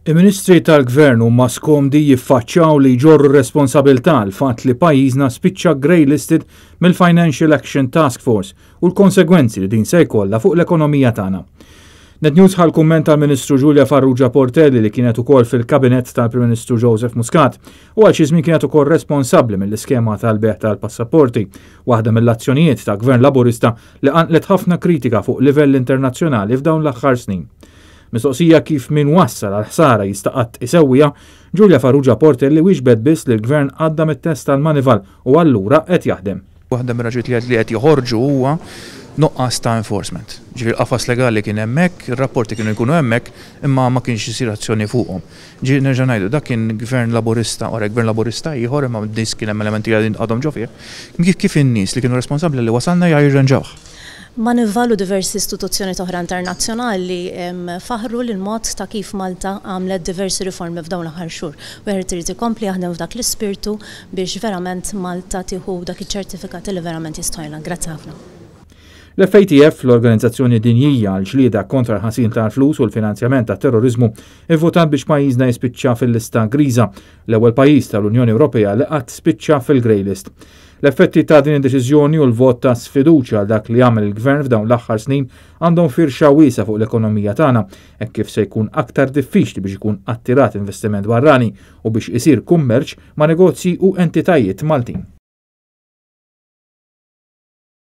Il-Ministri tal-Gvern huma skomdi jiffaċċjaw li jġorru responsabilità l fatt li pajjiżna spiċċa grey listed mill-Financial Action Task Force u l-konsegwenzi li din se jkollha fuq l-ekonomija tagħna. NetNews ħal kumment tal-Ministru Giulia Farrugia Portelli li kienet ukoll fil-Kabinett tal-Prim Ministru Joseph Muscat u għal xi żmien kienet ukoll responsabbli mill-iskema tal-beħ tal-passaporti, waħda mill-azzjonijiet ta' Gvern Laburista li qanqlet ħafna kritika fuq livell internazzjonali f'dawn l-aħħar snin. Mistoqsija kif min wassal għal ħsara jistaqat isewwija, Giulia Farrugia Portelli wieġbed biss li l-Gvern għadda mit-test tal-Manival u allura qed jaħdem. Waħda mir-raġunijiet li qed joħorġu huwa nuqqas ta' enforcement. Ġifieri qafas legali kien hemmhekk, ir-rapporti kienu jkunu hemmhekk, imma ma kienx isir azzjoni fuqhom. Ġifieri nerġa' ngħidu dak kien Gvern Laburista wara Gvern Laburista ieħor imma nies kien hemm elementi li għadhom ġo fih. Kif in-nies li kienu responsabbli li wasalna jirranġawh. Manival u diversi istituzzjoni oħra internazzjonali faħru l-mod ta' kif Malta għamlet diversi riformi f'dawn l-aħħar xhur. Wieħed irid ikompli jaħdem f'dak l-ispirtu biex verament Malta tieħu dak iċ-ċertifikati li verament jistojla. Grazzi ħafna. L-FATF, l-Organizzazzjoni Dinjija għal ġlieda kontra l-ħasil tal-flus u l-finanzjament tat terrorizmu, ivvotat biex pajjiżna jispiċċa fil-lista griża, l-ewwel pajjiż tal-Unjoni Ewropea li qatt spiċċa fil-Grey List. L-effetti ta' din id-deċiżjoni u l-vot ta' sfiduċja għal dak li għamel il-Gvern f'dawn l-aħħar snin għandhom firxa wiesa fuq l-ekonomija tagħna, hekk kif se jkun aktar diffiċli biex ikun attirat investiment barrani u biex isir kummerċ ma' negozji u entitajiet Maltin.